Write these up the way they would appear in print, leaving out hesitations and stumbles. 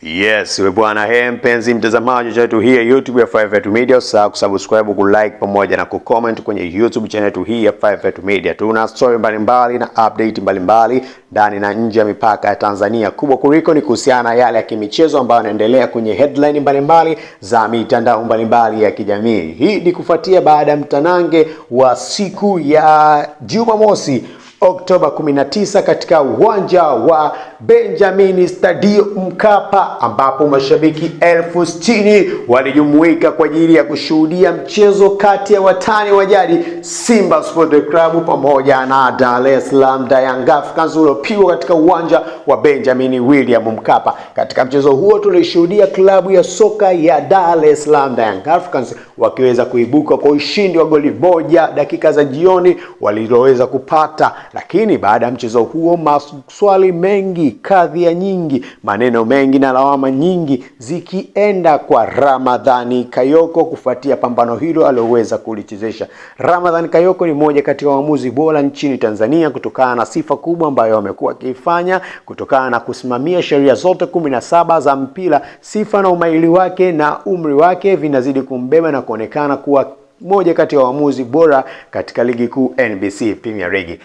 Yes, we bwana, mpenzi mtazamaji wetu hii ya YouTube ya 5vetu Media, usahau kusubscribe, kulike pamoja na kucomment kwenye YouTube channel yetu hii ya 5vetu Media. Tuna story mbalimbali na update mbalimbali ndani na nje ya mipaka ya Tanzania. Kubwa kuliko ni kuhusiana na yale ya kimichezo ambayo yanaendelea kwenye headline mbalimbali za mitandao mbalimbali ya kijamii. Hii ni kufuatia baada ya mtanange wa siku ya Jumamosi Oktoba 19 katika uwanja wa Benjamin Stadium Mkapa, ambapo mashabiki 60,000 walijumuika kwa ajili ya kushuhudia mchezo kati ya watani wa jadi Simba Sport Club pamoja na Dar es Salaam Young Africans uliopigwa katika uwanja wa Benjamin William Mkapa. Katika mchezo huo tulishuhudia klabu ya soka ya Dar es Salaam Young Africans wakiweza kuibuka kwa ushindi wa goli moja dakika za jioni waliloweza kupata. Lakini baada ya mchezo huo maswali mengi, kadhia nyingi, maneno mengi na lawama nyingi zikienda kwa Ramadhani Kayoko kufuatia pambano hilo aliyoweza kulichezesha. Ramadhani Kayoko ni mmoja kati ya waamuzi bora nchini Tanzania kutokana na sifa kubwa ambayo amekuwa akifanya, kutokana na kusimamia sheria zote 17 za mpira. Sifa na umahiri wake na umri wake vinazidi kumbeba na kuonekana kuwa moja kati ya waamuzi bora katika ligi kuu NBC Premier League.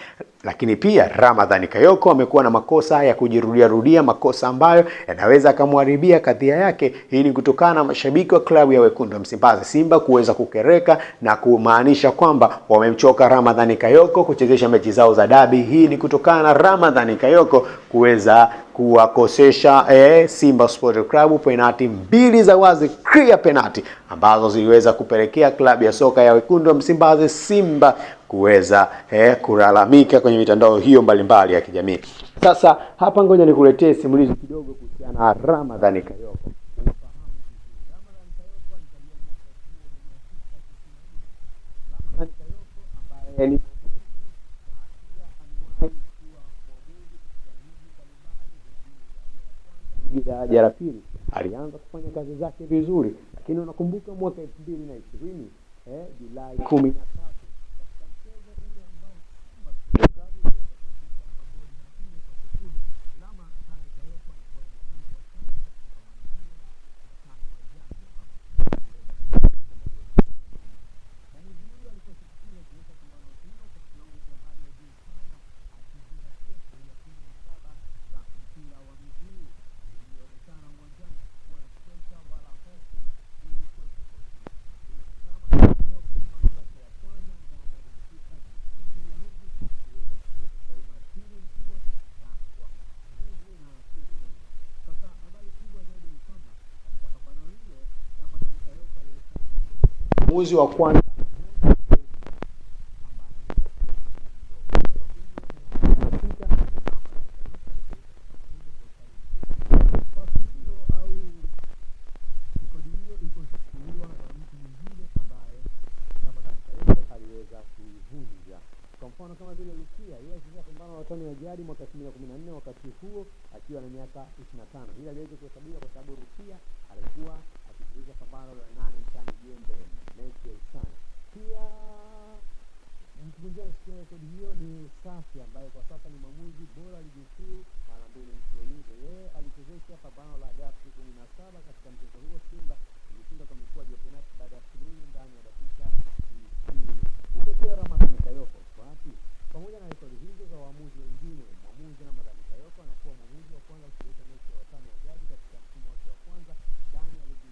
Lakini pia Ramadhani Kayoko amekuwa na makosa ya kujirudia, makosa ambayo yanaweza kumharibia kadhia yake. Hii ni kutokana na mashabiki wa klabu ya Wekundu wa Msimbazi Simba kuweza kukereka na kumaanisha kwamba wamemchoka Ramadhani Kayoko kuchezesha mechi zao za dabi. Hii ni kutokana na Ramadhani Kayoko kuweza kuwakosesha Simba Sport Club penalti 2 za wazi, clear penalti, ambazo ziliweza kupelekea klabu ya soka ya Wekundu wa Msimbazi Simba kuweza kulalamika kwenye mitandao hiyo mbalimbali ya kijamii. Sasa hapa ngoja nikuletee simulizi kidogo kuhusiana na Ramadhani Kayoko. Daraja la pili alianza kufanya kazi zake vizuri, lakini unakumbuka mwaka 2020 Julai 13 mwezi wa kwanza kwa mfano kama vile Lukia, yeye alicheza pambano la watani wa jadi mwaka 2014 wakati huo akiwa na miaka 25. Hili aliweza kuhesabiwa kwa sababu Lukia alikuwa akicheza pambano la 8 mchana jembe mechi ya sana. Pia mtu mwingine alisikia rekodi hiyo ni Safi ambaye kwa sasa ni mwamuzi bora ligi kuu mara 2 mfululizo. Yeye alichezesha pambano la Agasti 17 katika mchezo huo Simba ilishinda kwa mikwaju ya penalti baada ya suluhu ndani ya dakika 90. Upekee Ramadhani Kayoko wapi? Pamoja na rekodi hizo za waamuzi wengine, mwamuzi Ramadhani Kayoko anakuwa mwamuzi wa kwanza kuchezesha mechi ya watani wa jadi katika msimu wake wa kwanza ndani ya ligi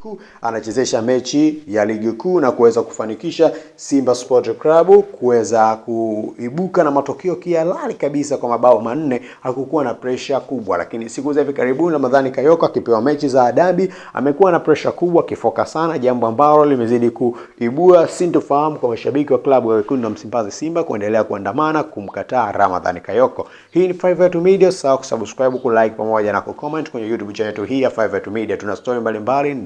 kuu anachezesha mechi ya ligi kuu na kuweza kufanikisha Simba Sport Club kuweza kuibuka na matokeo kihalali kabisa kwa mabao 4. Hakukuwa na pressure kubwa, lakini siku za hivi karibuni Ramadhani Kayoko akipewa mechi za adabi amekuwa na pressure kubwa, kifoka sana, jambo ambalo limezidi kuibua sintofahamu kwa mashabiki wa klabu ya Wekundu wa Msimbazi Simba kuendelea kuandamana kumkataa Ramadhani Kayoko. Hii ni 5vetu Media, sawa kusubscribe, kulike pamoja na kucomment kwenye YouTube channel yetu hii ya 5vetu Media. Tuna story mbalimbali